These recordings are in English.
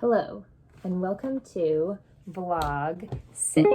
Hello, and welcome to Vlog 6.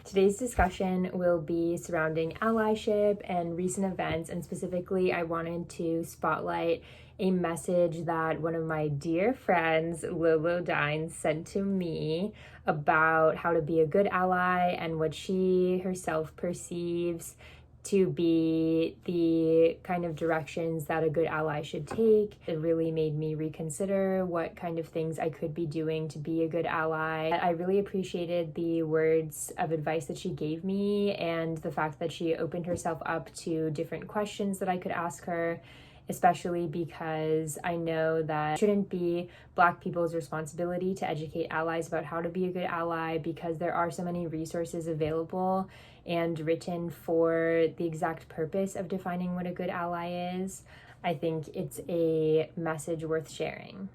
Today's discussion will be surrounding allyship and recent events, and specifically, I wanted to spotlight a message that one of my dear friends, Lolo Dines, sent to me about how to be a good ally and what she herself perceives to be the kind of directions that a good ally should take. It really made me reconsider what kind of things I could be doing to be a good ally. I really appreciated the words of advice that she gave me and the fact that she opened herself up to different questions that I could ask her, especially because I know that it shouldn't be Black people's responsibility to educate allies about how to be a good ally, because there are so many resources available and written for the exact purpose of defining what a good ally is. I think it's a message worth sharing.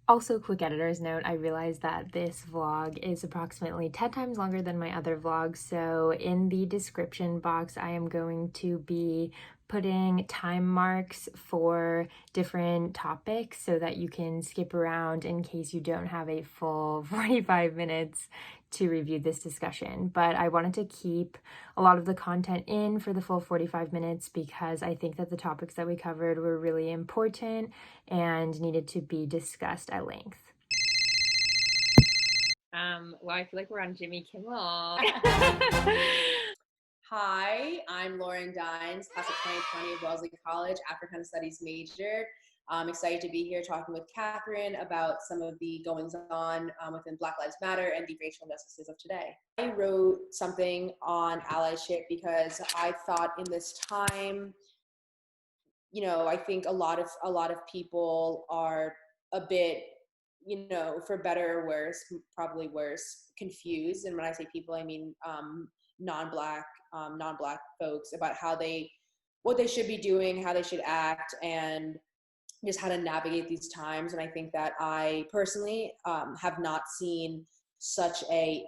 Also, quick editor's note, I realized that this vlog is approximately 10 times longer than my other vlogs, so in the description box I am going to be putting time marks for different topics so that you can skip around in case you don't have a full 45 minutes to review this discussion. But I wanted to keep a lot of the content in for the full 45 minutes because I think that the topics that we covered were really important and needed to be discussed at length. Well, I feel like we're on Jimmy Kimmel. Hi, I'm Lauren Dines, class of 2020 of Wellesley College, African Studies major. I'm excited to be here talking with Catherine about some of the goings on within Black Lives Matter and the racial injustices of today. I wrote something on allyship because I thought in this time, I think a lot of people are a bit, for better or worse, probably worse, confused. And when I say people, I mean non-Black folks about what they should be doing, how they should act, and just how to navigate these times. And I think that I personally have not seen such an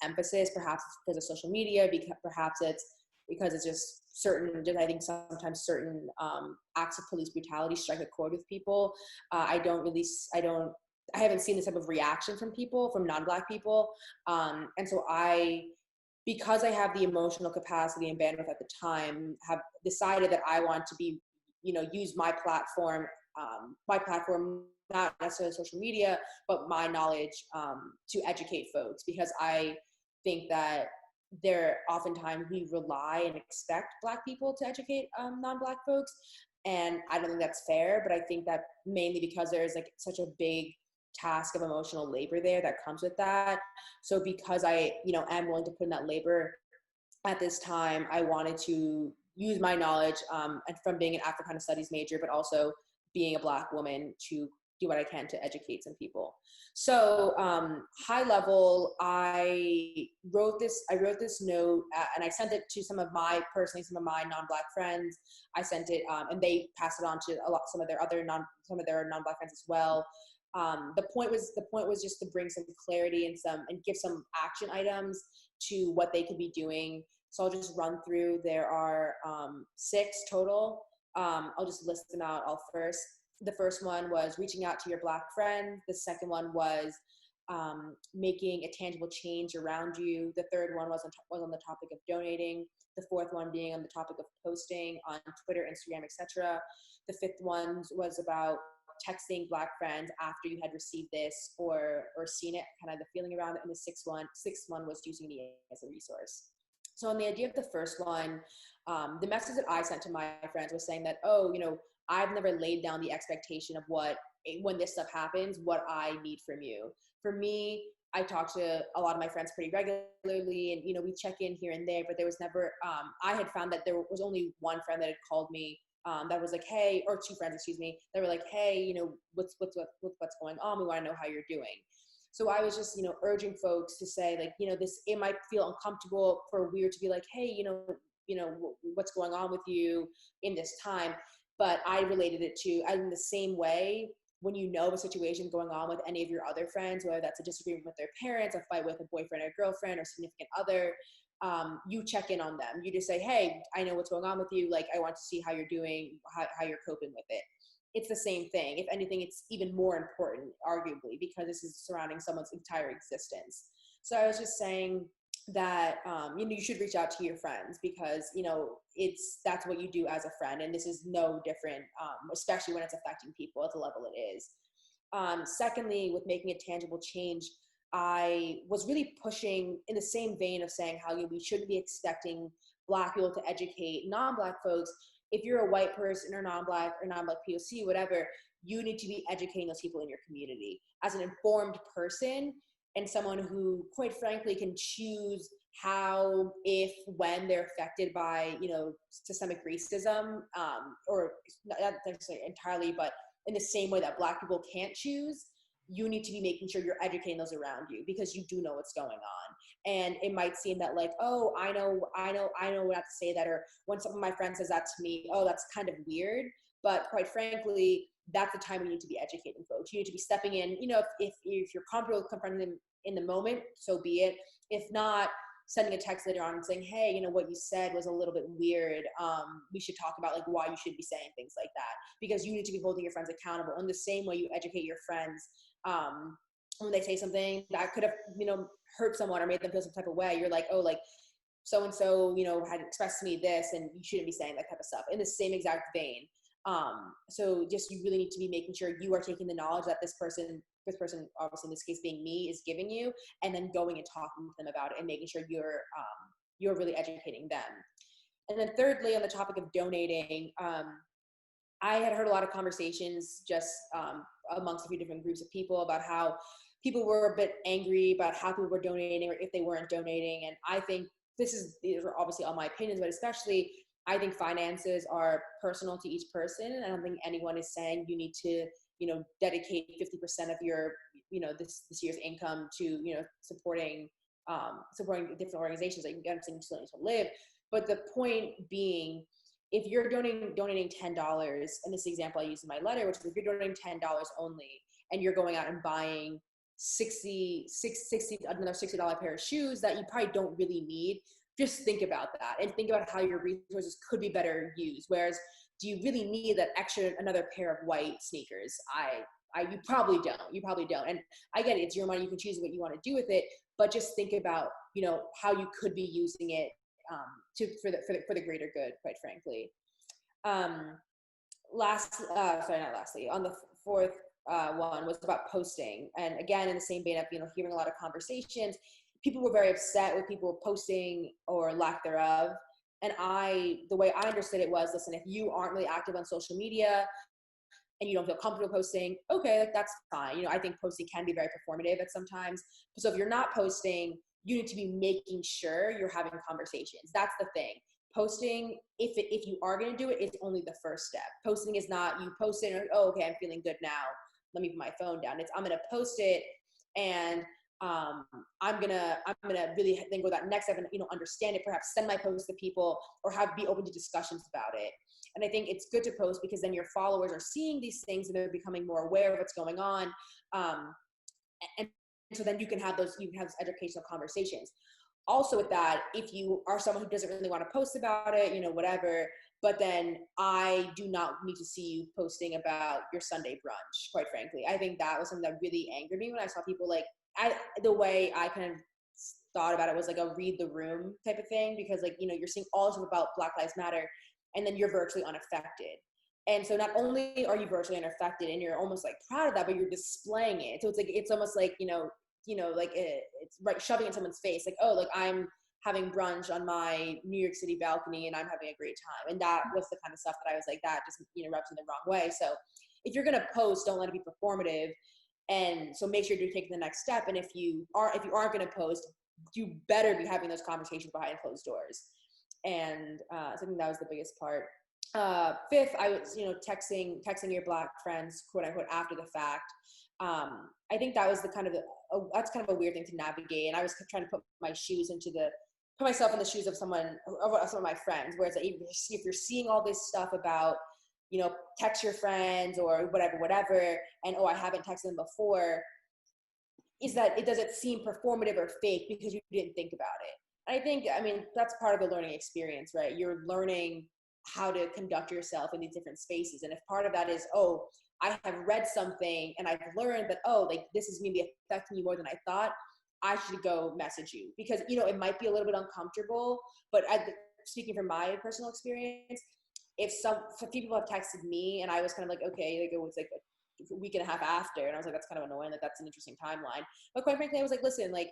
emphasis, perhaps because of social media, perhaps it's because it's just I think sometimes certain acts of police brutality strike a chord with people. I haven't seen this type of reaction from non-Black people. And so because I have the emotional capacity and bandwidth at the time, have decided that I want to use my platform not necessarily social media, but my knowledge to educate folks, because I think that oftentimes we rely and expect Black people to educate non-Black folks, and I don't think that's fair. But I think that mainly because there is such a big task of emotional labor there that comes with that. So because I am willing to put in that labor at this time, I wanted to use my knowledge and from being an Africana Studies major, but also being a Black woman, to do what I can to educate some people. So high level, I wrote this note and I sent it to some of my non-Black friends. I sent it and they passed it on to some of their non-Black friends as well. The point was just to bring some clarity and give some action items to what they could be doing. So I'll just run through. There are 6 total. I'll just list them out all first. The first one was reaching out to your Black friends. The second one was making a tangible change around you. The third one was on the topic of donating. The fourth one being on the topic of posting on Twitter, Instagram, etc. The fifth one was about texting Black friends after you had received this or seen it, kind of the feeling around it. And the sixth one was using it as a resource. So on the idea of the first one, the message that I sent to my friends was saying that, I've never laid down the expectation of when this stuff happens, what I need from you. For me, I talk to a lot of my friends pretty regularly, and we check in here and there, but there was never, I had found that there was only one friend that had called me that was like, hey, or 2 friends, excuse me, that were like, hey, what's going on? We want to know how you're doing. So I was just, urging folks to say, like, it might feel uncomfortable or weird to be like, hey, what's going on with you in this time? But I related it to, in the same way, when of a situation going on with any of your other friends, whether that's a disagreement with their parents, a fight with a boyfriend or girlfriend or significant other, you check in on them. You just say, hey, I know what's going on with you. Like, I want to see how you're doing, how you're coping with it. it's the same thing. If anything, it's even more important, arguably, because this is surrounding someone's entire existence. So I was just saying that you should reach out to your friends, because that's what you do as a friend, and this is no different, especially when it's affecting people at the level it is. Secondly, with making a tangible change, I was really pushing in the same vein of saying how we shouldn't be expecting Black people to educate non-Black folks. If you're a white person or non-Black POC, whatever, you need to be educating those people in your community as an informed person, and someone who, quite frankly, can choose how, if, when they're affected by, systemic racism, or not necessarily entirely, but in the same way that Black people can't choose. You need to be making sure you're educating those around you, because you do know what's going on. And it might seem that like, oh, I know what to say that, or when some of my friends says that to me, oh, that's kind of weird. But quite frankly, that's the time we need to be educating folks. You need to be stepping in, if you're comfortable with confronting them in the moment, so be it. If not, sending a text later on and saying, hey, what you said was a little bit weird. We should talk about like why you should be saying things like that, because you need to be holding your friends accountable in the same way you educate your friends when they say something that could have, hurt someone or made them feel some type of way. You're like, oh, like so-and-so, had expressed to me this, and you shouldn't be saying that type of stuff, in the same exact vein. So just, you really need to be making sure you are taking the knowledge that this person, obviously in this case being me, is giving you, and then going and talking with them about it and making sure you're really educating them. And then thirdly, on the topic of donating, I had heard a lot of conversations just amongst a few different groups of people about how people were a bit angry about how people were donating or if they weren't donating. And I think these are obviously all my opinions, but especially I think finances are personal to each person. And I don't think anyone is saying you need to, dedicate 50% of your, this year's income to, supporting different organizations that you can get to live. But the point being, if you're donating $10, and this is the example I use in my letter, which is if you're donating $10 only, and you're going out and buying another $60 pair of shoes that you probably don't really need, just think about that and think about how your resources could be better used. Whereas, do you really need that extra another pair of white sneakers? You probably don't. And I get it, it's your money, you can choose what you want to do with it, but just think about, how you could be using it for the greater good, quite frankly. Not lastly, on the fourth one was about posting. And again, in the same vein of, hearing a lot of conversations, people were very upset with people posting or lack thereof. And the way I understood it was, listen, if you aren't really active on social media and you don't feel comfortable posting, okay, like that's fine. I think posting can be very performative at sometimes. So if you're not posting, you need to be making sure you're having conversations. That's the thing. Posting, if you are going to do it, it's only the first step. Posting is not you post it and, oh, okay, I'm feeling good now, let me put my phone down. It's I'm going to post it, and I'm gonna really then go that next step and understand it, perhaps send my post to people, or be open to discussions about it. And I think it's good to post, because then your followers are seeing these things and they're becoming more aware of what's going on, and so then you can have educational conversations. Also with that, if you are someone who doesn't really want to post about it, whatever, but then I do not need to see you posting about your Sunday brunch, quite frankly. I think that was something that really angered me when I saw people the way I kind of thought about it was like a read the room type of thing, because you're seeing all this stuff about Black Lives Matter, and then you're virtually unaffected. And so not only are you virtually unaffected and you're almost proud of that, but you're displaying it. So it's almost like, it's right, shoving it in someone's face, oh, I'm having brunch on my New York City balcony and I'm having a great time. And that was the kind of stuff that I was like, that just, rubs in the wrong way. So if you're going to post, don't let it be performative. And so make sure you're taking the next step. And if you aren't going to post, you better be having those conversations behind closed doors. And so I think that was the biggest part. Fifth, I was, texting your Black friends, quote unquote, after the fact. I think that was that's kind of a weird thing to navigate. And I was trying to put myself in the shoes of some of my friends, where it's if you're seeing all this stuff about, text your friends or whatever, and, oh, I haven't texted them before, is that does it seem performative or fake because you didn't think about it? And I think, that's part of the learning experience, right? You're learning how to conduct yourself in these different spaces. And if part of that is, oh, I have read something and I've learned that, oh, like this is maybe affecting you more than I thought, I should go message you, because, you know, it might be a little bit uncomfortable, but speaking from my personal experience, if people have texted me and I was kind of like, okay, like it was like a week and a half after, and I was like, that's kind of annoying, like that's an interesting timeline. But quite frankly, I was like, listen, like,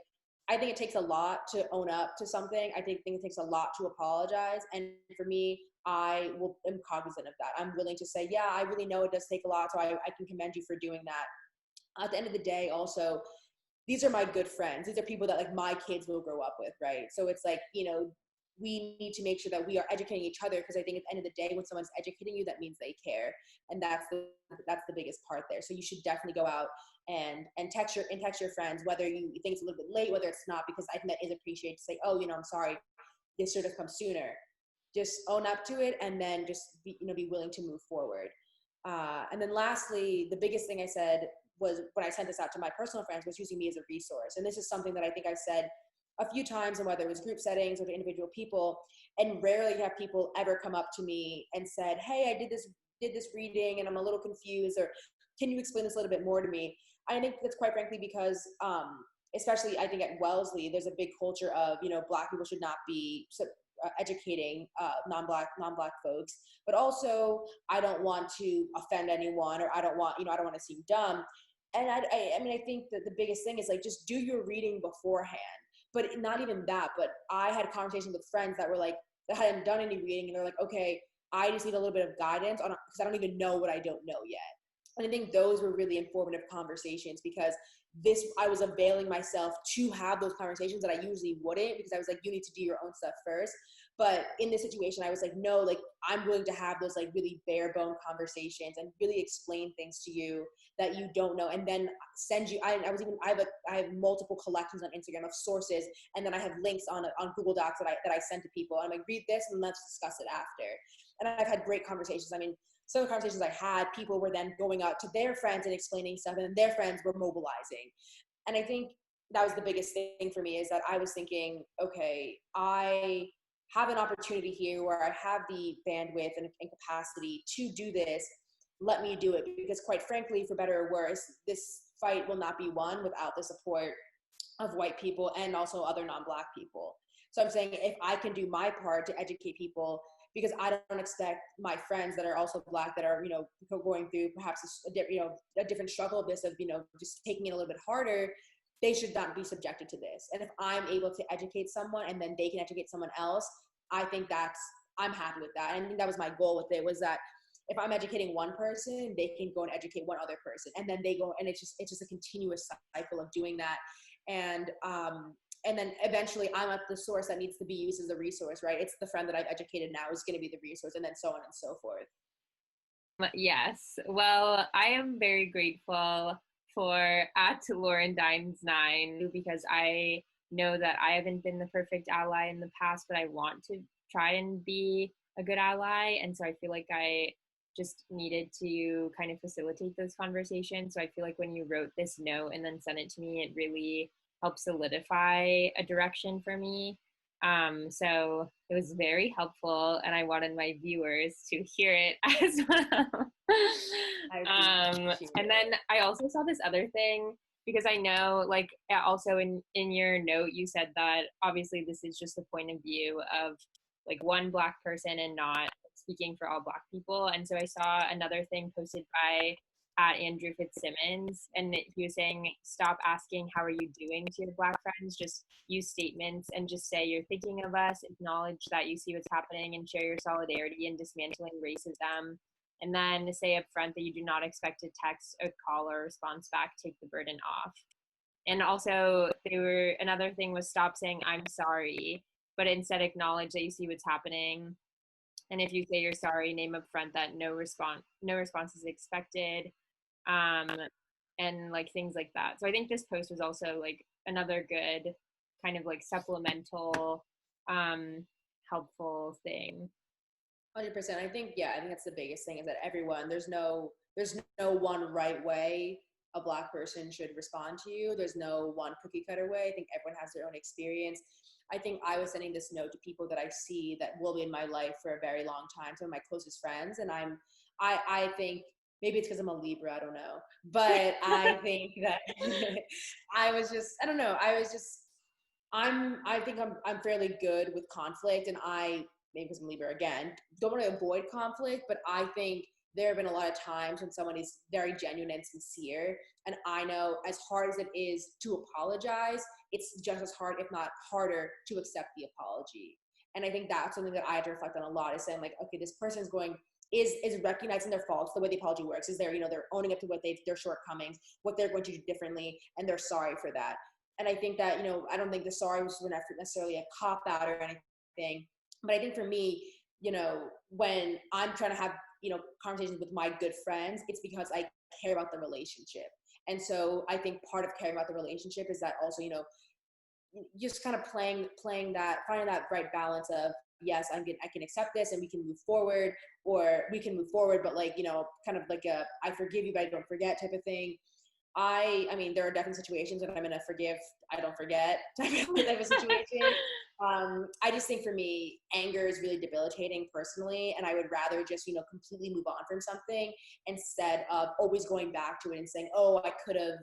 I think it takes a lot to own up to something. I think it takes a lot to apologize. And for me, am cognizant of that. I'm willing to say, yeah, I really know it does take a lot. So I can commend you for doing that. At the end of the day, also, these are my good friends. These are people that like my kids will grow up with, right? So it's like, you know, we need to make sure that we are educating each other, because I think at the end of the day, when someone's educating you, that means they care, and that's the biggest part there. So you should definitely go out and text your friends, whether you think it's a little bit late, whether it's not, because I think that is appreciated to say, oh, you know, I'm sorry, this should have come sooner. Just own up to it, and then just be willing to move forward. And then lastly, the biggest thing I said was, when I sent this out to my personal friends, was using me as a resource. And this is something that I think I said a few times, and whether it was group settings or to individual people, and rarely have people ever come up to me and said, hey, I did this reading and I'm a little confused, or can you explain this a little bit more to me? I think that's quite frankly because especially I think at Wellesley, there's a big culture of, you know, Black people should not be educating non-black folks, but also I don't want to offend anyone, or I don't want to seem dumb. And I mean, I think that the biggest thing is like, just do your reading beforehand. But not even that, but I had conversations with friends that were like, that hadn't done any reading, and they're like, okay, I just need a little bit of guidance on, because I don't even know what I don't know yet. And I think those were really informative conversations, because I was availing myself to have those conversations that I usually wouldn't, because I was like, you need to do your own stuff first. But in this situation, I was like, no, like I'm willing to have those like really bare bone conversations and really explain things to you that you don't know, and then send you. I have multiple collections on Instagram of sources, and then I have links on Google Docs that I send to people. I'm like, read this and let's discuss it after. And I've had great conversations. I mean, some of the conversations I had, people were then going out to their friends and explaining stuff, and their friends were mobilizing. And I think that was the biggest thing for me, is that I was thinking, okay, I have an opportunity here where I have the bandwidth and capacity to do this. Let me do it, because quite frankly, for better or worse, this fight will not be won without the support of white people and also other non-Black people. So I'm saying, if I can do my part to educate people, because I don't expect my friends that are also Black, that are, you know, going through perhaps a different struggle of this, of, you know, just taking it a little bit harder, they should not be subjected to this. And if I'm able to educate someone and then they can educate someone else, I think I'm happy with that. And I think that was my goal with it, was that if I'm educating one person, they can go and educate one other person, and then they go, and it's just a continuous cycle of doing that. And then eventually I'm at the source that needs to be used as a resource, right? It's the friend that I've educated now is going to be the resource, and then so on and so forth. Yes. Well, I am very grateful for @LaurenDimes9, because I know that I haven't been the perfect ally in the past, but I want to try and be a good ally. And so I feel like I just needed to kind of facilitate those conversations. So I feel like when you wrote this note and then sent it to me, it really helped solidify a direction for me. So it was very helpful, and I wanted my viewers to hear it as well. And then I also saw this other thing, because I know, like, also in your note, you said that obviously this is just the point of view of like one Black person and not speaking for all Black people. And so I saw another thing posted by @Andrew Fitzsimmons, and he was saying, stop asking how are you doing to your Black friends, just use statements and just say you're thinking of us, acknowledge that you see what's happening, and share your solidarity in dismantling racism. And then say up front that you do not expect a text, a call, or a response back. Take the burden off. And also, another thing was, stop saying I'm sorry, but instead acknowledge that you see what's happening. And if you say you're sorry, name up front that no response is expected, and like things like that. So I think this post was also like another good kind of like supplemental, helpful thing. 100%. I think that's the biggest thing, is that there's no one right way a Black person should respond to you. There's no one cookie cutter way. I think everyone has their own experience. I think I was sending this note to people that I see that will be in my life for a very long time, some of my closest friends. And I think maybe it's because I'm a Libra, I don't know. But I think that I don't know. I think I'm fairly good with conflict, and maybe because I'm Libra again, don't want to avoid conflict, but I think there have been a lot of times when someone is very genuine and sincere, and I know as hard as it is to apologize, it's just as hard, if not harder, to accept the apology. And I think that's something that I have to reflect on a lot, is saying like, okay, this person's is recognizing their faults. The way the apology works is they're owning up to their shortcomings, what they're going to do differently, and they're sorry for that. And I think that, I don't think the sorry was necessarily a cop out or anything, but I think for me, when I'm trying to have, conversations with my good friends, it's because I care about the relationship. And so I think part of caring about the relationship is that also, just kind of playing that, finding that right balance of, yes, I can accept this and we can move forward, or we can move forward, but like, kind of like a, I forgive you, but I don't forget type of thing. I mean, there are definitely situations that I'm going to forgive, I don't forget type of situation. I just think for me, anger is really debilitating personally. And I would rather just, completely move on from something instead of always going back to it and saying, oh, I could have,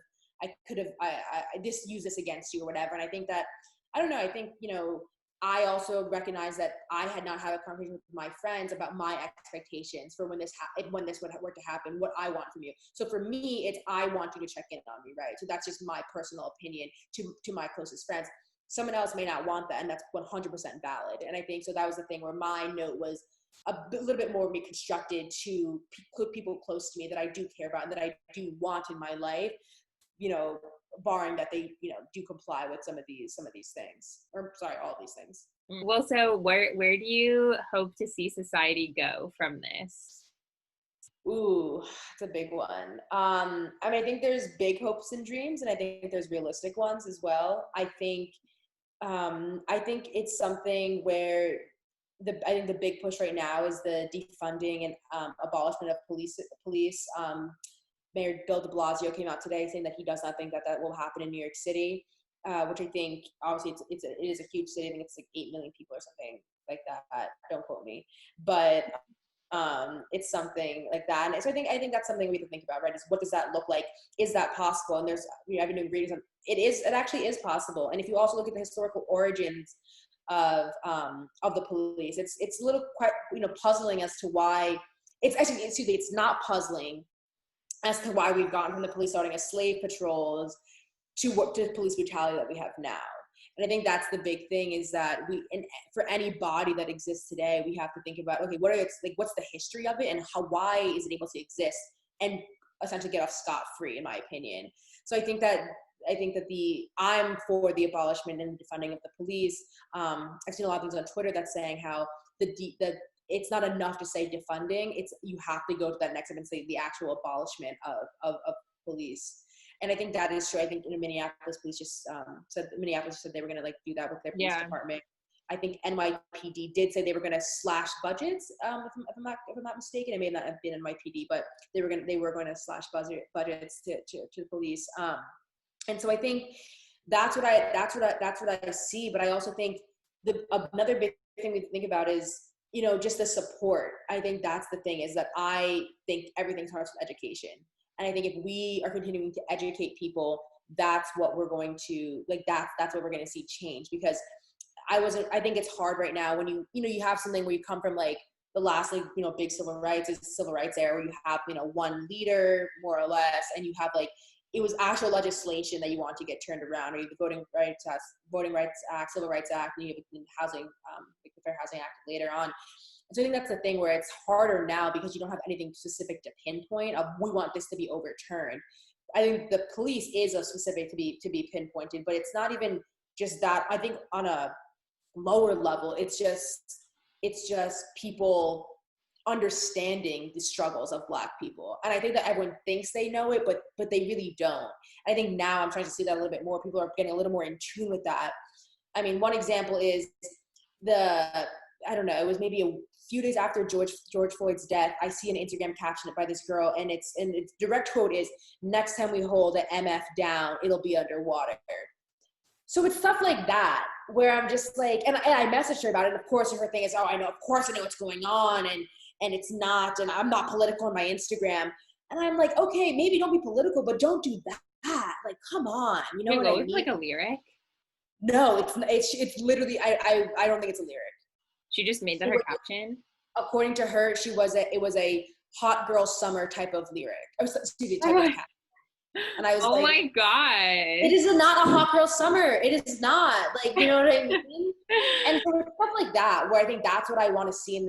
this use this against you or whatever. And I think that, I don't know, I think, I also recognize that I had not had a conversation with my friends about my expectations for when this were to happen, what I want from you. So for me, it's, I want you to check in on me, right? So that's just my personal opinion to my closest friends. Someone else may not want that, and that's 100% valid. And I think, so that was the thing where my note was a little bit more reconstructed to people close to me that I do care about and that I do want in my life, barring that they, do comply with some of these things, or sorry, all these things. Well, so where do you hope to see society go from this? Ooh, it's a big one. I think there's big hopes and dreams, and I think there's realistic ones as well. I think it's something where I think the big push right now is the defunding and abolishment of police. Mayor Bill de Blasio came out today saying that he does not think that will happen in New York City, which I think obviously it is a huge city. I think it's like 8 million people or something like that. Don't quote me, but it's something like that. And so I think that's something we have to think about, right? Is what does that look like? Is that possible? And I've been doing readings on it actually is possible. And if you also look at the historical origins of the police, it's a little quite puzzling as to why it's not puzzling as to why we've gone from the police starting as slave patrols to police brutality that we have now. And I think that's the big thing, is that for any body that exists today, we have to think about, okay, what's the history of it, and why is it able to exist and essentially get off scot-free, in my opinion. So I think that I'm for the abolishment and defunding of the police. I've seen a lot of things on Twitter that's saying how it's not enough to say defunding. You have to go to that next step and say the actual abolishment of police. And I think that is true. I think Minneapolis police just said they were going to do that with their police department. I think NYPD did say they were going to slash budgets. If I'm not mistaken, it may not have been NYPD, but they were going to slash budgets to the police. And so I think that's what I see. But I also think another big thing we think about is, just the support. I think that's the thing, is that I think everything starts with education. And I think if we are continuing to educate people, that's what we're going to, that's what we're going to see change. Because I think it's hard right now when you have something where you come from the last, big civil rights era, where you have, one leader more or less, and you have it was actual legislation that you want to get turned around, or you have the Voting Rights Act, Civil Rights Act, and you have the Housing, the Fair Housing Act later on. And so I think that's the thing where it's harder now, because you don't have anything specific to pinpoint of, we want this to be overturned. I think the police is a specific to be pinpointed, but it's not even just that. I think on a lower level, it's just people understanding the struggles of Black people. And I think that everyone thinks they know it, but they really don't. I think now I'm trying to see that a little bit more. People are getting a little more in tune with that. I mean, one example is I don't know, it was maybe a few days after George Floyd's death, I see an Instagram caption by this girl, and its direct quote is, "Next time we hold an MF down, it'll be underwater." So it's stuff like that where I'm just like, and I messaged her about it. And of course, her thing is, oh, I know, of course I know what's going on. And it's not, and I'm not political on my Instagram. And I'm like, okay, maybe don't be political, but don't do that. Like, come on. You know Wait, what what I was mean? like a lyric? No, it's literally, I don't think it's a lyric. She just made that her caption? According to her, it was a hot girl summer type of lyric. Excuse me, type of caption. And I was Oh like, my it God. is not a hot girl summer. It is not. Like, you know what I mean? And so stuff like that, where I think that's what I want to see in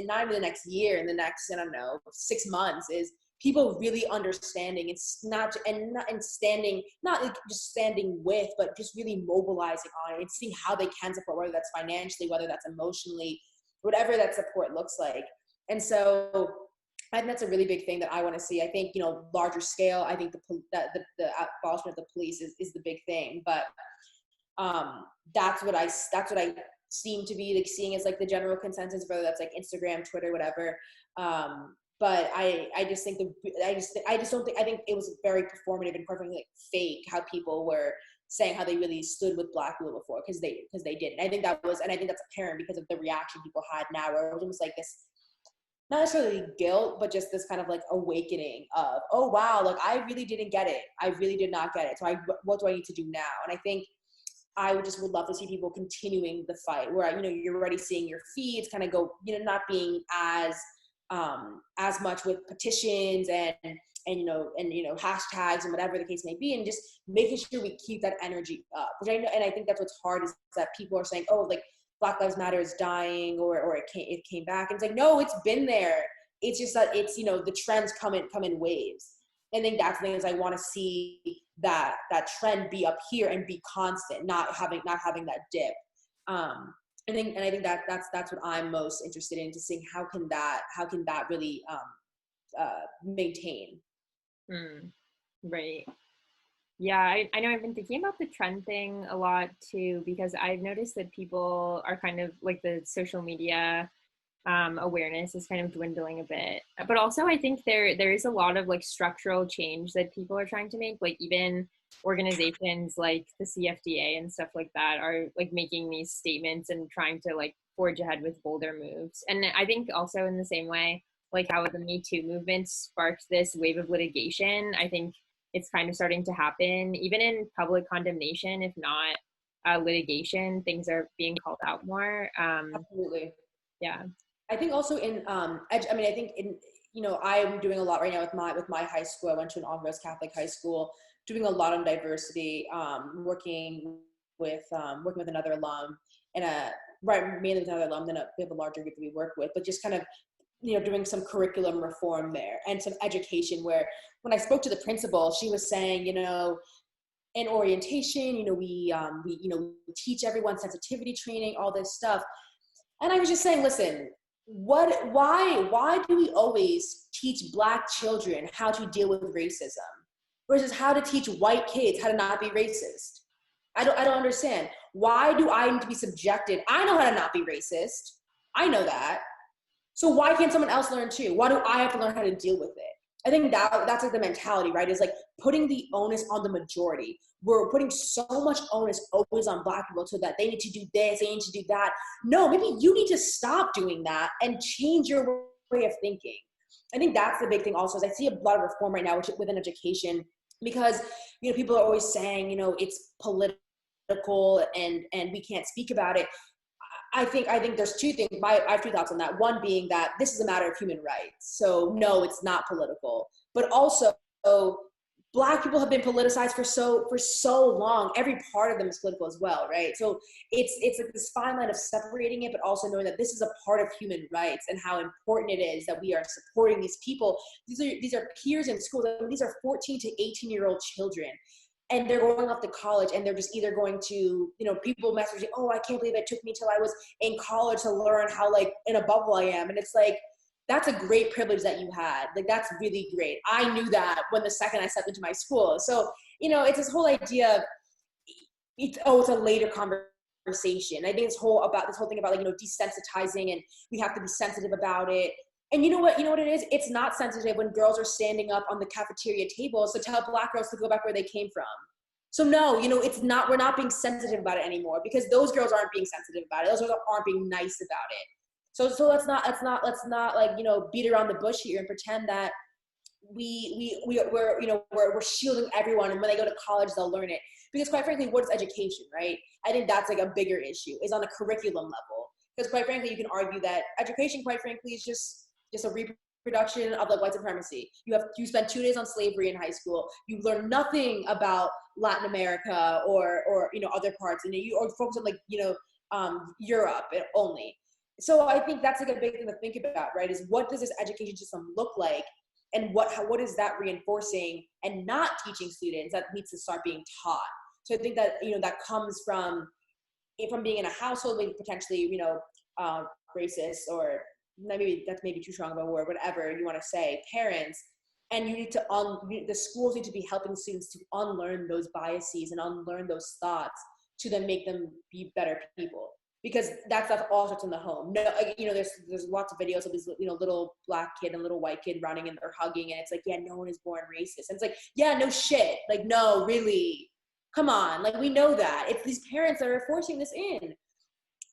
not even the next year, in the next, I don't know, 6 months, is people really understanding. It's not, and standing, not like just standing with, but just really mobilizing on it and seeing how they can support, whether that's financially, whether that's emotionally, whatever that support looks like. And so I think that's a really big thing that I want to see. I think, you know, larger scale, I think the abolishment of the police is the big thing. But that's what I seem to be like seeing as like the general consensus, whether that's like Instagram, Twitter, whatever. But I just think I think it was very performative and perfectly like fake how people were saying how they really stood with Black people before, because they didn't. I think that's apparent because of the reaction people had now, where it was almost like this, not necessarily guilt, but just this kind of like awakening of, oh wow, like I really didn't get it. I really did not get it. So what do I need to do now? And I think I would love to see people continuing the fight, where, you know, you're already seeing your feeds kind of go, you know, not being as much with petitions and hashtags and whatever the case may be, and just making sure we keep that energy up, which I know. And I think that's what's hard, is that people are saying, oh, like Black Lives Matter is dying, or it came back. And it's like, no, it's been there. It's just that it's, you know, the trends come in waves. I think that's the thing, is I want to see that trend be up here and be constant, not having that dip. I think that's what I'm most interested in, to seeing how can that really maintain. Right. Yeah, I know I've been thinking about the trend thing a lot too, because I've noticed that people are kind of like, the social media awareness is kind of dwindling a bit. But also I think there is a lot of like structural change that people are trying to make, like even organizations like the CFDA and stuff like that are like making these statements and trying to like forge ahead with bolder moves. And I think also in the same way, like how the Me Too movement sparked this wave of litigation, I think it's kind of starting to happen, even in public condemnation, if not litigation. Things are being called out more. Absolutely. Yeah. I think also in I think in, you know, I'm doing a lot right now with my high school. I went to an all-girls Catholic high school, doing a lot on diversity, working with another alum, and mainly with another alum, then we have a larger group that we work with, but just kind of, you know, doing some curriculum reform there and some education, where when I spoke to the principal, she was saying, you know, in orientation, you know, we teach everyone sensitivity training, all this stuff. And I was just saying, listen, why do we always teach Black children how to deal with racism versus how to teach white kids how to not be racist? I don't understand. Why do I need to be subjected? I know how to not be racist. I know that. So why can't someone else learn too? Why do I have to learn how to deal with it? I think that's like the mentality, right? Is like putting the onus on the majority. We're putting so much onus always on Black people, so that they need to do this, they need to do that. No, maybe you need to stop doing that and change your way of thinking. I think that's the big thing also, is I see a lot of reform right now within education, because, you know, people are always saying, you know, it's political and we can't speak about it. I think there's two things. I have two thoughts on that. One being that this is a matter of human rights. So no, it's not political. But also, Black people have been politicized for so long. Every part of them is political as well, right? So it's like this fine line of separating it, but also knowing that this is a part of human rights and how important it is that we are supporting these people. These are peers in schools. These are 14 to 18-year-old children. And they're going off to college, and they're just either going to, you know, people messaging, oh, I can't believe it took me till I was in college to learn how like in a bubble I am. And it's like, that's a great privilege that you had. Like, that's really great. I knew that when the second I stepped into my school. So, you know, it's this whole idea of, it's a later conversation. I think this whole thing about like, you know, desensitizing, and we have to be sensitive about it. And you know what it is? It's not sensitive when girls are standing up on the cafeteria tables to tell Black girls to go back where they came from. So no, it's not, we're not being sensitive about it anymore, because those girls aren't being sensitive about it. Those girls aren't being nice about it. So let's not like, beat around the bush here and pretend that we're shielding everyone, and when they go to college they'll learn it. Because quite frankly, what is education, right? I think that's like a bigger issue, is on a curriculum level. Because quite frankly, you can argue that education, quite frankly, is just a reproduction of like white supremacy. You spend 2 days on slavery in high school. You learn nothing about Latin America or other parts, and you or focus on like Europe only. So I think that's like a big thing to think about, right? Is what does this education system look like, and what is that reinforcing and not teaching students that needs to start being taught? So I think that that comes from being in a household with potentially racist, or maybe that's maybe too strong of a word, whatever you want to say, parents. And you need to the schools need to be helping students to unlearn those biases and unlearn those thoughts to then make them be better people. Because that's all starts in the home. No, there's lots of videos of these little black kid and little white kid running, and they're hugging, and it's like, yeah, no one is born racist. And it's like, yeah, no shit, like, no, really, come on, like, we know that. It's these parents that are forcing this in.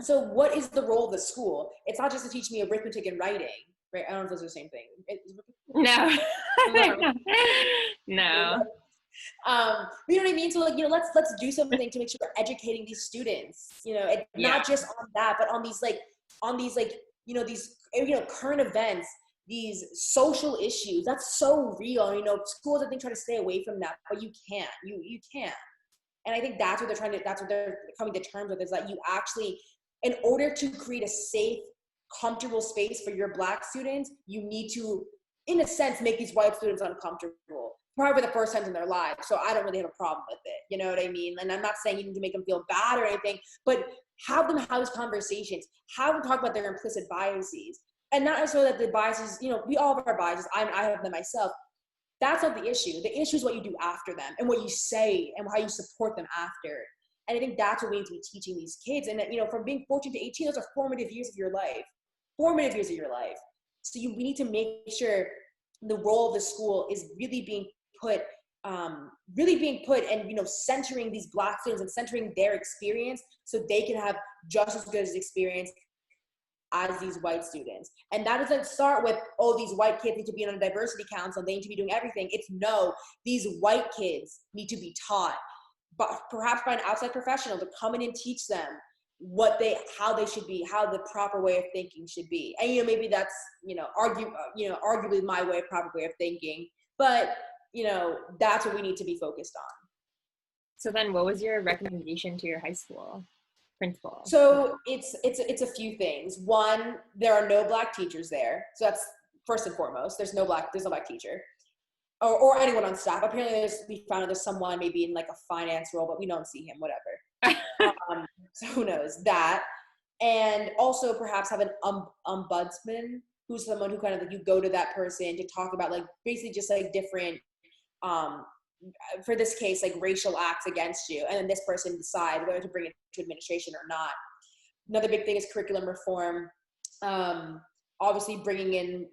So what is the role of the school? It's not just to teach me arithmetic and writing, right? I don't know if those are the same thing. No. No. No. You know what I mean? So like, let's do something to make sure we're educating these students, not just on that, but on these current events, these social issues. That's so real. Schools, I think, try to stay away from that, but you can't. You can't. And I think that's what they're coming to terms with, is that you actually, in order to create a safe, comfortable space for your Black students, you need to, in a sense, make these white students uncomfortable, probably for the first time in their lives. So I don't really have a problem with it. You know what I mean? And I'm not saying you need to make them feel bad or anything, but have them have these conversations, have them talk about their implicit biases. And not necessarily that the biases, we all have our biases. I have them myself. That's not the issue. The issue is what you do after them, and what you say, and how you support them after. And I think that's what we need to be teaching these kids. And that, from being 14 to 18, those are formative years of your life. So we need to make sure the role of the school is really being put and centering these Black students and centering their experience, so they can have just as good as experience as these white students. And that doesn't start with, oh, these white kids need to be on a diversity council, they need to be doing everything. It's no, these white kids need to be taught, but perhaps by an outside professional to come in and teach them how they should be, how the proper way of thinking should be. And maybe that's arguably my proper way of thinking, but that's what we need to be focused on. So then, what was your recommendation to your high school principal? So it's a few things. One, there are no Black teachers there, so that's first and foremost. There's no Black teacher, or anyone on staff. Apparently, we found out there's someone maybe in like a finance role, but we don't see him. Whatever. So who knows that? And also perhaps have an ombudsman, who's someone who kind of like, you go to that person to talk about like basically just like different, for this case, like racial acts against you, and then this person decides whether to bring it to administration or not. Another big thing is curriculum reform. Obviously bringing in,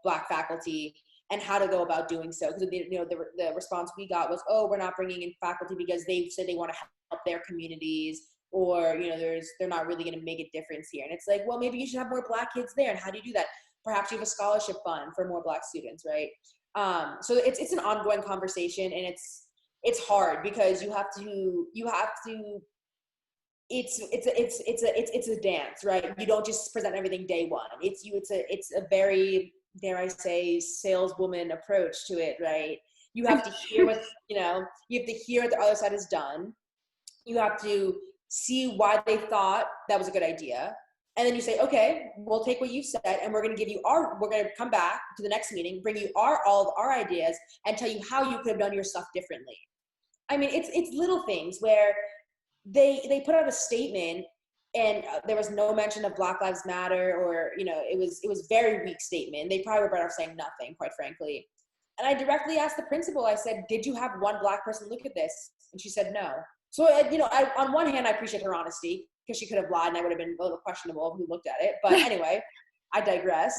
Black faculty, and how to go about doing so. Because the response we got was, oh, we're not bringing in faculty because they said they want to help their communities, or they're not really going to make a difference here. And it's like, well, maybe you should have more Black kids there. And how do you do that? Perhaps you have a scholarship fund for more Black students, right? So it's an ongoing conversation, and it's hard because you have to. It's a dance, right? You don't just present everything day one. It's a very, dare I say, saleswoman approach to it, right? You have to hear what you have to hear what the other side has done. You have to see why they thought that was a good idea. And then you say, okay, we'll take what you said, and we're going to come back to the next meeting, bring you all of our ideas, and tell you how you could have done your stuff differently. I mean, it's little things where they put out a statement, and there was no mention of Black Lives Matter, or, it was very weak statement. They probably were better off saying nothing, quite frankly. And I directly asked the principal, I said, did you have one Black person look at this? And she said no. So, on one hand, I appreciate her honesty, because she could have lied and I would have been a little questionable who looked at it. But anyway, I digress.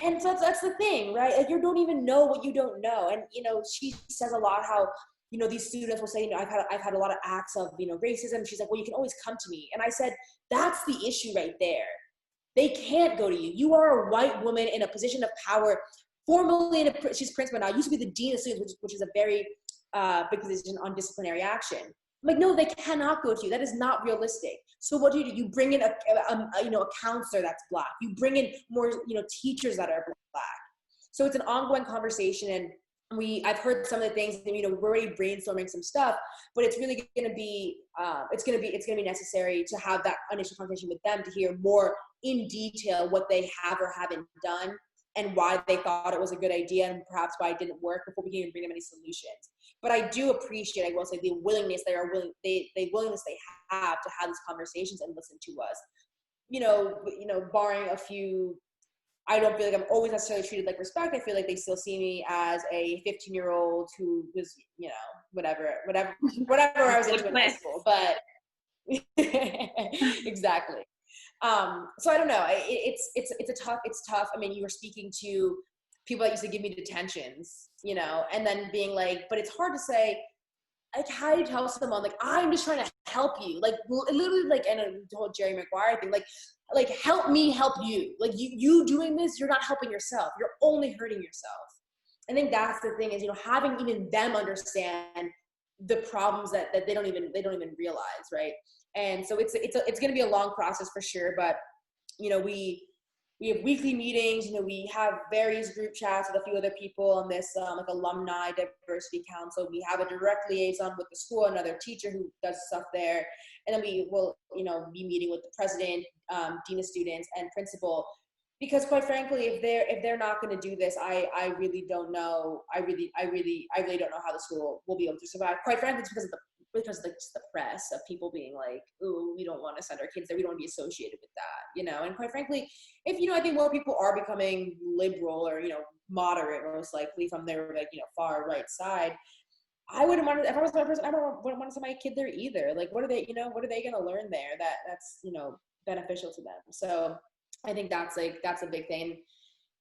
And so that's the thing, right? Like, you don't even know what you don't know. And, she says a lot how these students will say, I've had a lot of acts of, racism. She's like, well, you can always come to me. And I said, that's the issue right there. They can't go to you. You are a white woman in a position of power, formerly she's principal now, used to be the dean of students, which is a very big position on disciplinary action. I'm like, no, they cannot go to you. That is not realistic. So what do? You bring in a counselor that's Black. You bring in more, teachers that are Black. So it's an ongoing conversation, and I've heard some of the things, we're already brainstorming some stuff, but it's really going to be, it's going to be necessary to have that initial conversation with them to hear more in detail what they have or haven't done and why they thought it was a good idea and perhaps why it didn't work before we can even bring them any solutions. But I do appreciate, I will say, the willingness they have to have these conversations and listen to us. Barring a few, I don't feel like I'm always necessarily treated like respect. I feel like they still see me as a 15-year-old who was, whatever I was into in high school. But exactly. So I don't know. It's tough. I mean, you were speaking to people that used to give me detentions, and then being like, but it's hard to say, like, how do you tell someone, like, I'm just trying to help you, like, literally, like, and the whole Jerry Maguire thing, like help me help you, like, you doing this, you're not helping yourself, you're only hurting yourself. I think that's the thing is, having even them understand the problems that they don't even realize, right? And so it's going to be a long process for sure, but we have weekly meetings. We have various group chats with a few other people on this like alumni diversity council. We have a direct liaison with the school, another teacher who does stuff there, and then we will be meeting with the president, dean of students, and principal. Because quite frankly, if they're not going to do this, I really don't know. I really don't know how the school will be able to survive. Quite frankly, it's because of just the press of people being like, ooh, we don't want to send our kids there. We don't want to be associated with that, And quite frankly, if, I think more people are becoming liberal or, moderate, most likely from their, like, far right side, I wouldn't want to, if I was my person, wouldn't want to send my kid there either. Like, what are they going to learn there that's, beneficial to them? So I think that's a big thing.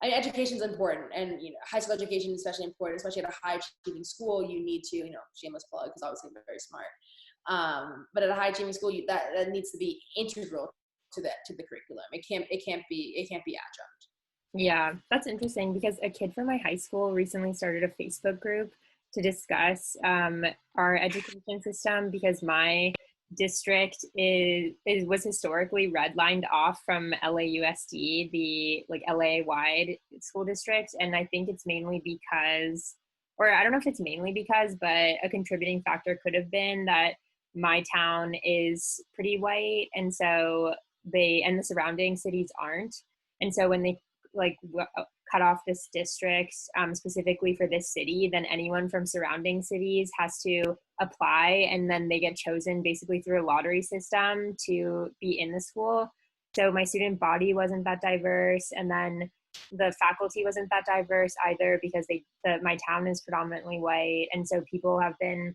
And education is important, and high school education is especially important, especially at a high achieving school. You need to, shameless plug, because obviously I'm very smart. But at a high achieving school, that needs to be integral to the curriculum. It can't be adjunct. Yeah, that's interesting because a kid from my high school recently started a Facebook group to discuss our education system, because my district was historically redlined off from LAUSD, the like LA wide school district. And I think it's mainly because, or I don't know if it's mainly because, but a contributing factor could have been that my town is pretty white, and so and the surrounding cities aren't. And so when they cut off this district specifically for this city, then anyone from surrounding cities has to apply, and then they get chosen basically through a lottery system to be in the school. So my student body wasn't that diverse, and then the faculty wasn't that diverse either, because my town is predominantly white, and so people have been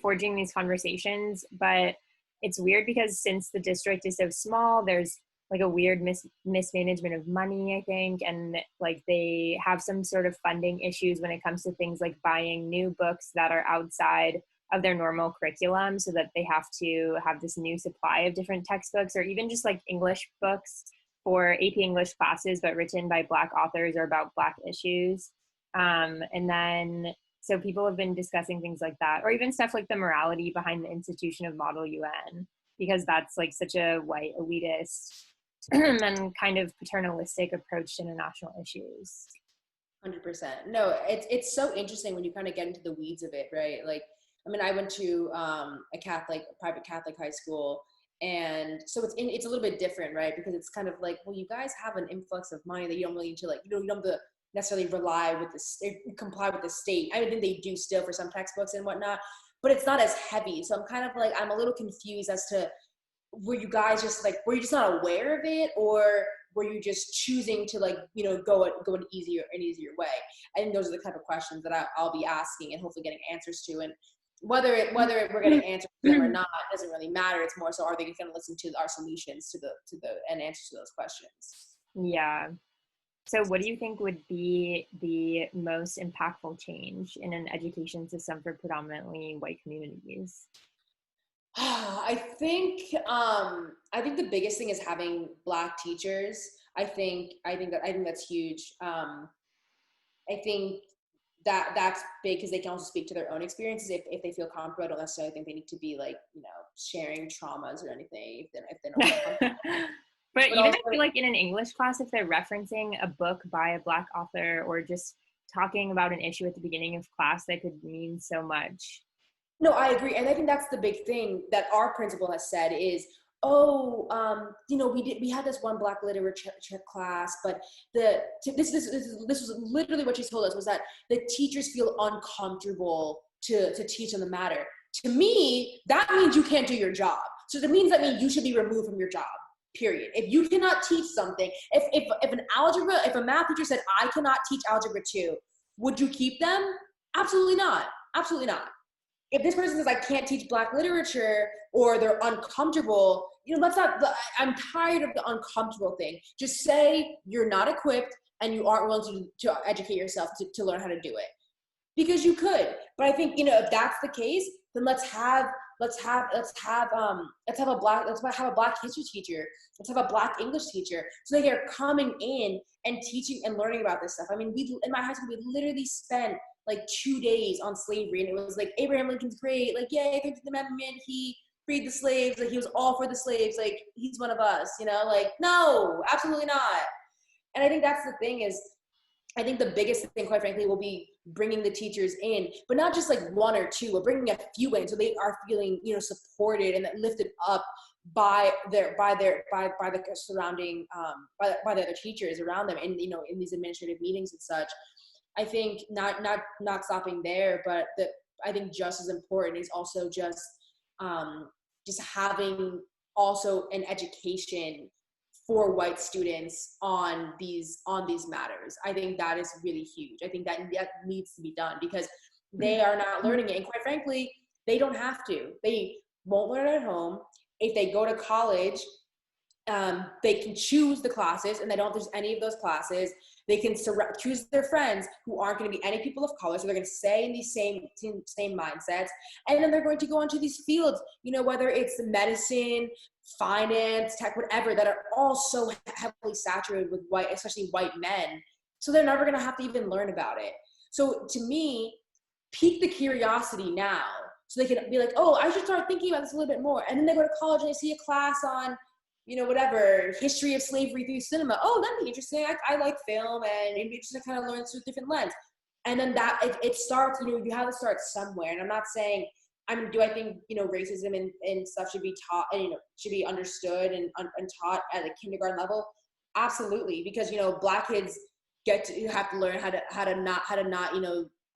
forging these conversations. But it's weird because since the district is so small, there's like a weird mismanagement of money, I think. And like they have some sort of funding issues when it comes to things like buying new books that are outside of their normal curriculum, so that they have to have this new supply of different textbooks, or even just like English books for AP English classes, but written by Black authors or about Black issues. And then, so people have been discussing things like that, or even stuff like the morality behind the institution of Model UN, because that's like such a white elitist and kind of paternalistic approach to international issues. 100%. No, it's so interesting when you kind of get into the weeds of it, right? Like, I mean, I went to a private Catholic high school, and so it's a little bit different, right? Because it's kind of like, well, you guys have an influx of money that you don't really need to, like, you don't have to necessarily comply with the state. I think they do still for some textbooks and whatnot, but it's not as heavy. So I'm kind of like, I'm a little confused as to, were you just not aware of it, or were you just choosing to go an easier way? I think those are the type of questions that I'll be asking and hopefully getting answers to. And whether we're getting answers to them or not doesn't really matter. It's more so, are they going to listen to our solutions to the and answers to those questions? Yeah. So what do you think would be the most impactful change in an education system for predominantly white communities? I think the biggest thing is having Black teachers. I think that's huge. I think that's big because they can also speak to their own experiences if they feel comfortable. I don't necessarily think they need to be like, sharing traumas or anything if they don't feel comfortable. But But even also, I feel like in an English class, if they're referencing a book by a Black author or just talking about an issue at the beginning of class, that could mean so much. no, I agree, and I think that's the big thing that our principal has said is, oh, we had this one Black literature class, but this was literally what she told us was that the teachers feel uncomfortable to teach on the matter. To me, that means you can't do your job. So that means you should be removed from your job. Period. If you cannot teach something, if a math teacher said I cannot teach algebra 2, would you keep them? Absolutely not. Absolutely not. If this person says I can't teach Black literature or they're uncomfortable, let's not. I'm tired of the uncomfortable thing. Just say you're not equipped and you aren't willing to educate yourself to learn how to do it, because you could. But I think if that's the case, then let's have a Black history teacher. Let's have a Black English teacher, so they are coming in and teaching and learning about this stuff. I mean, we in my high school we literally spent like 2 days on slavery, and it was like Abraham Lincoln's great, like yay, 13th Amendment, he freed the slaves, like he was all for the slaves, like he's one of us, like no, absolutely not. And I think that's the thing is, I think the biggest thing, quite frankly, will be bringing the teachers in, but not just like one or two, but bringing a few in so they are feeling, supported and lifted up by the surrounding by the other teachers around them, and in these administrative meetings and such. I think not stopping there, but I think just as important is also just having also an education for white students on these matters. I think that is really huge. I think that needs to be done because they are not learning it, and quite frankly, they don't have to. They won't learn at home. If they go to college, they can choose the classes, and they don't. There's any of those classes. They can choose their friends who aren't going to be any people of color, so they're going to stay in these same mindsets, and then they're going to go into these fields. Whether it's medicine, finance, tech, whatever, that are all so heavily saturated with white, especially white men. So they're never going to have to even learn about it. So to me, pique the curiosity now, so they can be like, oh, I should start thinking about this a little bit more. And then they go to college and they see a class on whatever, history of slavery through cinema. Oh, that'd be interesting. I like film, and it'd be interesting to kind of learn through a different lens. And then it starts, you have to start somewhere. And I'm not saying, do I think, racism and stuff should be taught and, should be understood and taught at a kindergarten level? Absolutely. Because, Black kids have to learn how to not,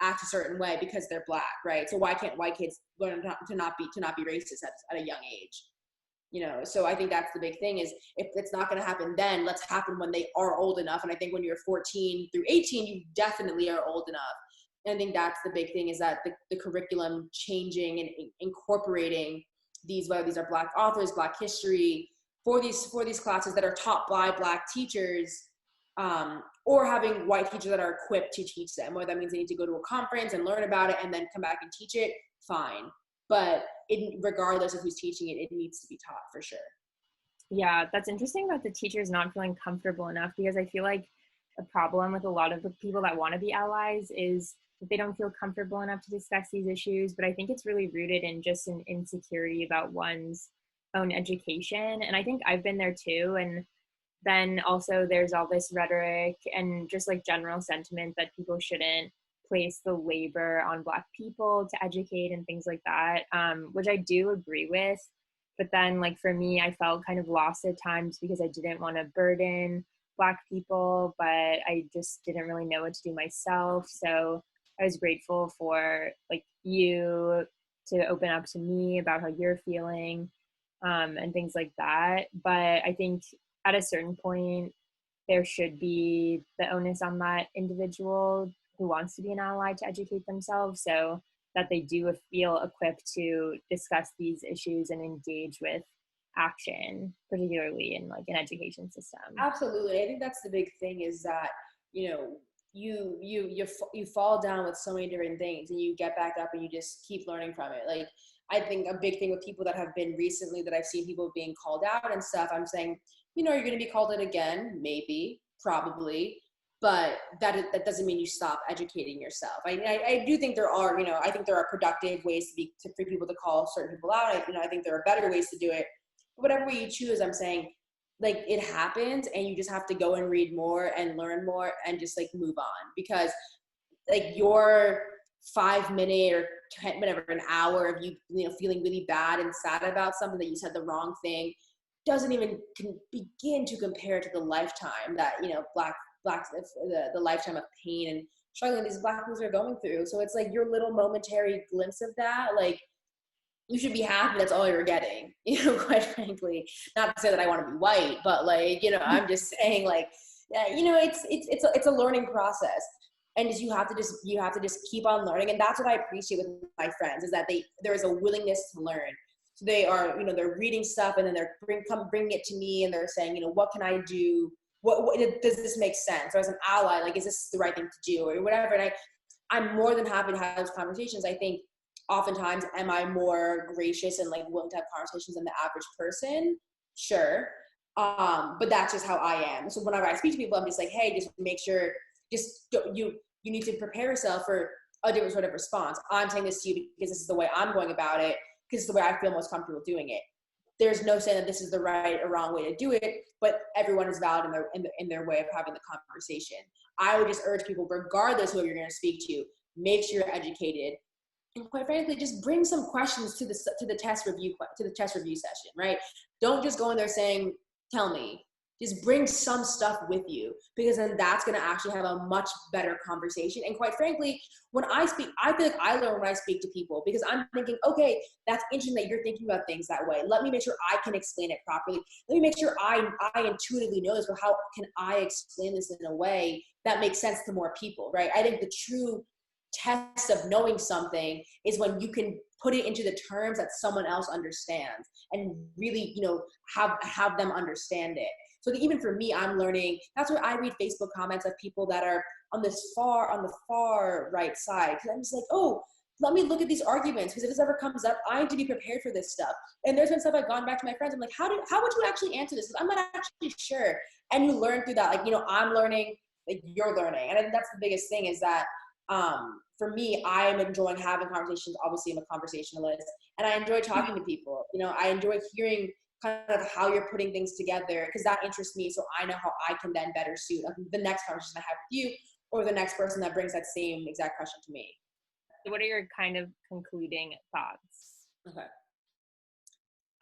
act a certain way because they're Black, right? So why can't white kids learn to not be racist at a young age? So I think that's the big thing is, if it's not going to happen then, let's happen when they are old enough. And I think when you're 14 through 18, you definitely are old enough. And I think that's the big thing is that the curriculum changing and incorporating whether these are Black authors, Black history, for these classes that are taught by Black teachers, or having white teachers that are equipped to teach them. Whether that means they need to go to a conference and learn about it and then come back and teach it, fine. But regardless of who's teaching it, it needs to be taught for sure. Yeah, that's interesting about the teachers not feeling comfortable enough, because I feel like a problem with a lot of the people that want to be allies is that they don't feel comfortable enough to discuss these issues. But I think it's really rooted in just an insecurity about one's own education. And I think I've been there too. And then also there's all this rhetoric and just like general sentiment that people shouldn't place the labor on Black people to educate and things like that, which I do agree with. But then, like, for me, I felt kind of lost at times because I didn't want to burden Black people, but I just didn't really know what to do myself. So I was grateful for like you to open up to me about how you're feeling, and things like that. But I think at a certain point, there should be the onus on that individual who wants to be an ally to educate themselves, so that they do feel equipped to discuss these issues and engage with action, particularly in like an education system. Absolutely. I think that's the big thing is that, you know, you fall down with so many different things and you get back up and you just keep learning from it. Like I think a big thing with people that have been recently that I've seen people being called out and stuff, I'm saying, you know, you're going to be called out again, maybe, probably, but that doesn't mean you stop educating yourself. I do think there are, you know, I think there are productive ways for people to call certain people out. I think there are better ways to do it. But whatever way you choose, I'm saying, like it happens and you just have to go and read more and learn more and just like move on, because like your 5 minute or 10 whatever an hour of you know feeling really bad and sad about something that you said the wrong thing doesn't even begin to compare to the lifetime that, you know, blacks the lifetime of pain and struggling these black people are going through. So it's like your little momentary glimpse of that, like you should be happy that's all you're getting, you know, quite frankly. Not to say that I want to be white, but like, you know, I'm just saying like, yeah, you know, it's a learning process. And just you have to just keep on learning. And that's what I appreciate with my friends is that there is a willingness to learn. So they are, you know, they're reading stuff and then they're bringing it to me and they're saying, you know, what can I do? What does this make sense? Or as an ally, like, is this the right thing to do or whatever? And I'm more than happy to have those conversations. I think oftentimes, am I more gracious and like willing to have conversations than the average person? Sure. But that's just how I am. So whenever I speak to people, I'm just like, hey, just make sure, you need to prepare yourself for a different sort of response. I'm saying this to you because this is the way I'm going about it, because it's the way I feel most comfortable doing it. There's no saying that this is the right or wrong way to do it, but everyone is valid in their way of having the conversation. I would just urge people, regardless who you're going to speak to, make sure you're educated. And quite frankly, just bring some questions to the test review session, right? Don't just go in there saying, "Tell me." Just bring some stuff with you, because then that's going to actually have a much better conversation. And quite frankly, when I speak, I feel like I learn when I speak to people, because I'm thinking, okay, that's interesting that you're thinking about things that way. Let me make sure I can explain it properly. Let me make sure I intuitively know this, but how can I explain this in a way that makes sense to more people, right? I think the true test of knowing something is when you can put it into the terms that someone else understands and really, you know, have them understand it. So that even for me, I'm learning. That's why I read Facebook comments of people that are on the far right side, because I'm just like, oh, let me look at these arguments, because if this ever comes up, I need to be prepared for this stuff. And there's been stuff I've gone back to my friends. I'm like, how would you actually answer this? Because I'm not actually sure. And you learn through that. Like, you know, I'm learning, like you're learning. And I think that's the biggest thing is that for me, I'm enjoying having conversations. Obviously, I'm a conversationalist, and I enjoy talking to people. You know, I enjoy hearing kind of how you're putting things together, because that interests me. So I know how I can then better suit the next conversation I have with you, or the next person that brings that same exact question to me. What are your kind of concluding thoughts? Okay.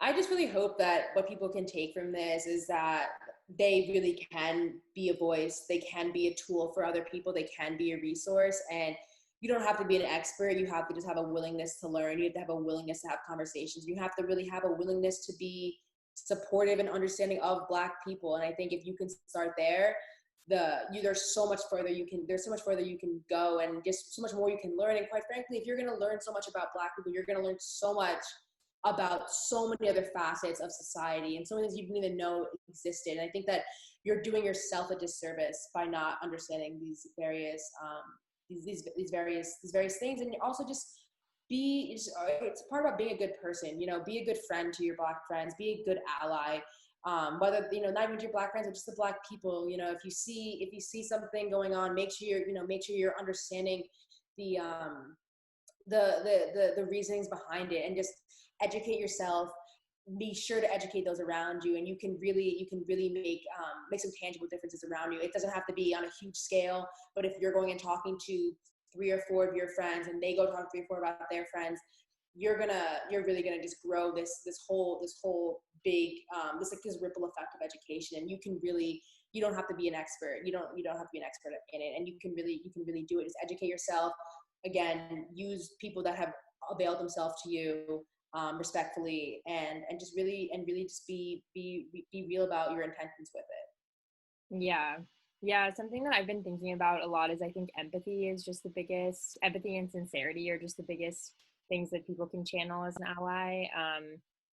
I just really hope that what people can take from this is that they really can be a voice. They can be a tool for other people. They can be a resource. And you don't have to be an expert. You have to just have a willingness to learn. You have to have a willingness to have conversations. You have to really have a willingness to be supportive and understanding of Black people. And I think if you can start there, there's so much further you can go, and just so much more you can learn. And quite frankly, if you're going to learn so much about Black people, you're going to learn so much about so many other facets of society and so many things you didn't even know existed. And I think that you're doing yourself a disservice by not understanding these various various things. And also just it's part about being a good person. You know, be a good friend to your Black friends, be a good ally. Whether, you know, not even your Black friends, but just the Black people. You know, if you see something going on, make sure you're understanding the reasonings behind it, and just educate yourself. Be sure to educate those around you, and you can really make some tangible differences around you. It doesn't have to be on a huge scale, but if you're going and talking to 3 or 4 of your friends, and they go talk 3 or 4 about their friends, you're really gonna just grow this whole big this ripple effect of education. And you don't have to be an expert. You don't have to be an expert in it, and you can really do it. Just educate yourself. Again, use people that have availed themselves to you respectfully, and just really just be real about your intentions with it. Yeah, something that I've been thinking about a lot is I think empathy and sincerity are just the biggest things that people can channel as an ally.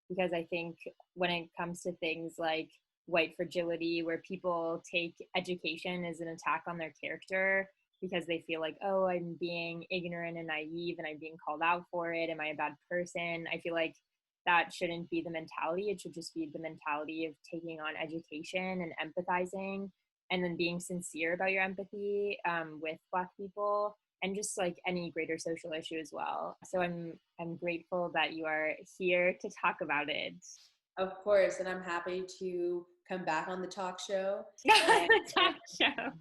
because I think when it comes to things like white fragility, where people take education as an attack on their character because they feel like, oh, I'm being ignorant and naive and I'm being called out for it. Am I a bad person? I feel like that shouldn't be the mentality. It should just be the mentality of taking on education and empathizing, and then being sincere about your empathy with Black people, and just like any greater social issue as well. So I'm grateful that you are here to talk about it. Of course, and I'm happy to come back on the talk show. The talk show.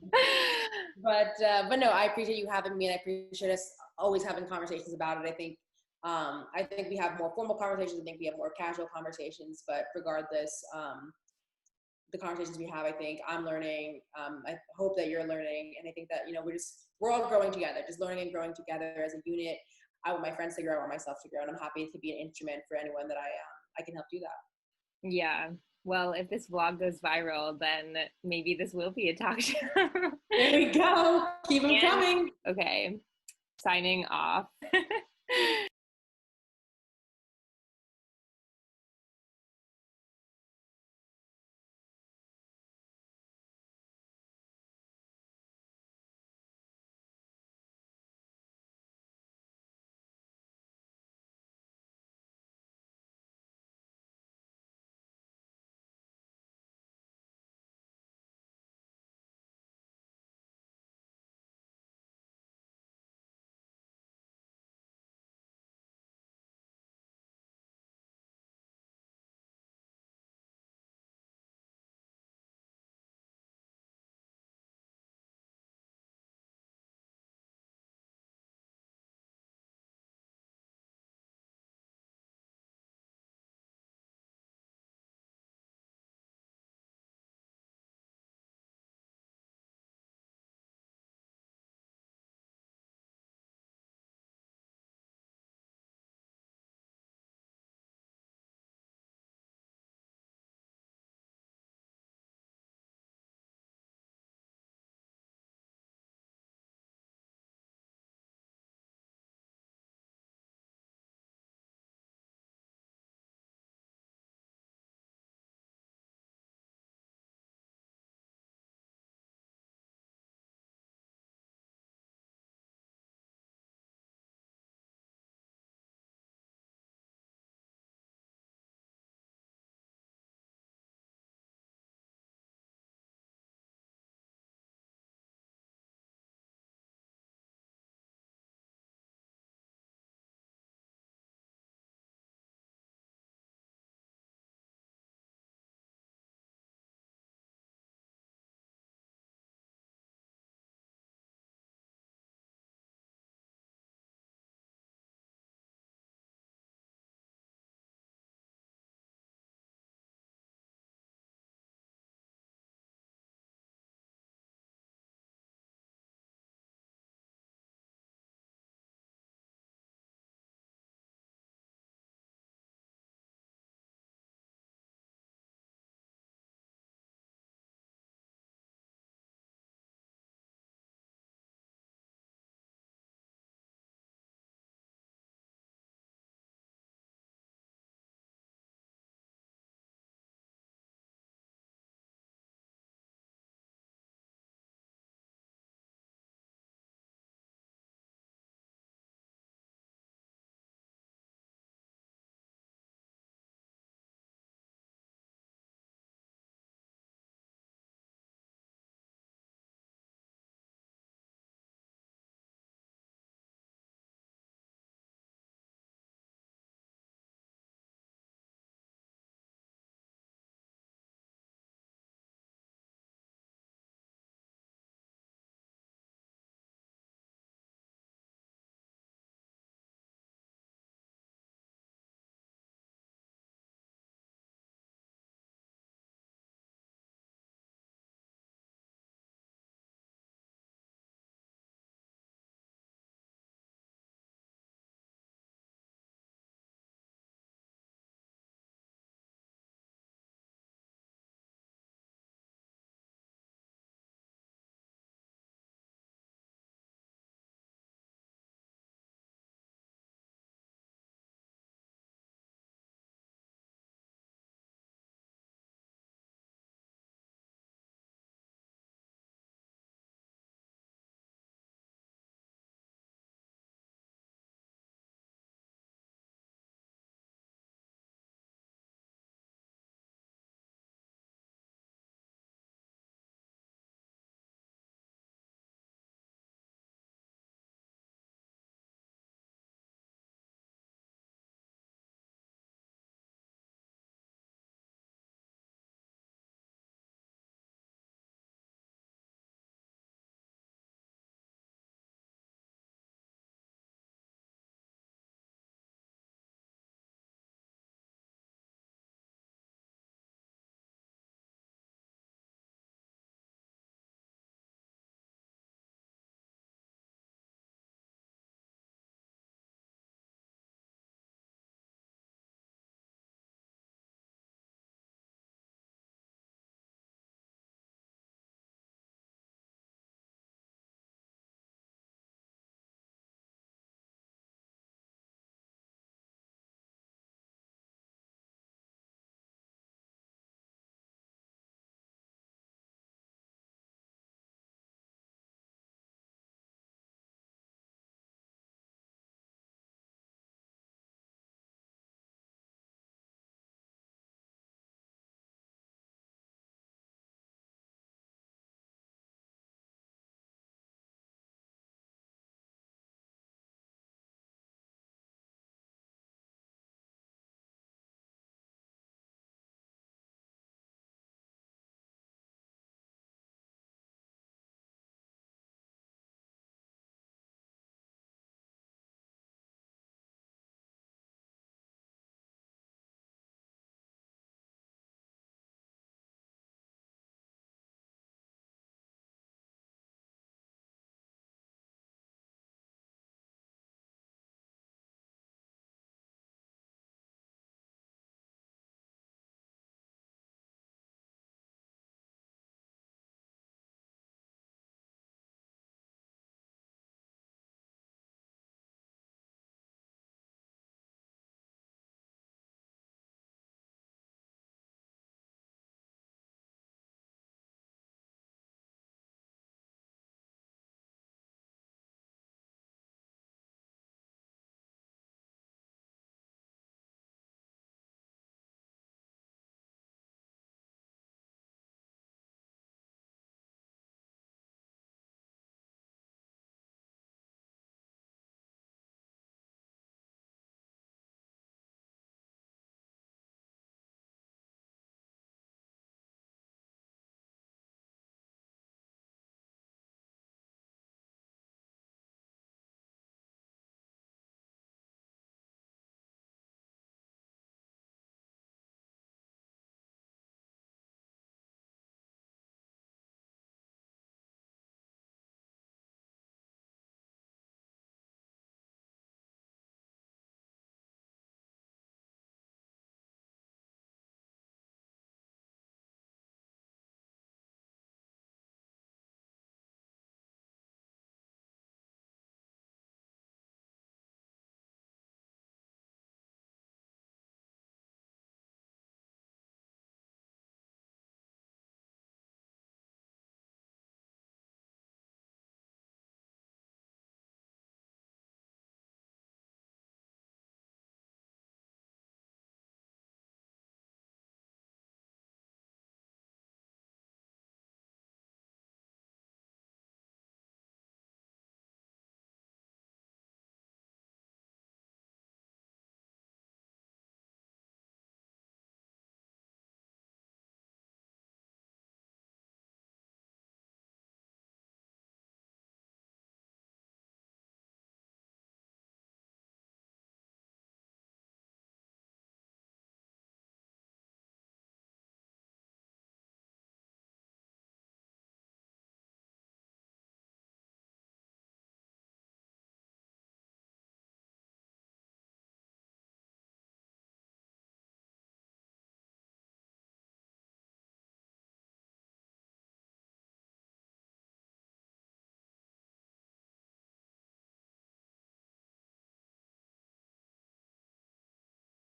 But no, I appreciate you having me, and I appreciate us always having conversations about it. I think we have more formal conversations. I think we have more casual conversations. But regardless, the conversations we have, I think I'm learning. I hope that you're learning, and I think that we're all growing together, just learning and growing together as a unit. I want my friends to grow, I want myself to grow, and I'm happy to be an instrument for anyone that I can help do that. Yeah. Well, if this vlog goes viral, then maybe this will be a talk show. There we go. Keep them coming. Okay. Signing off.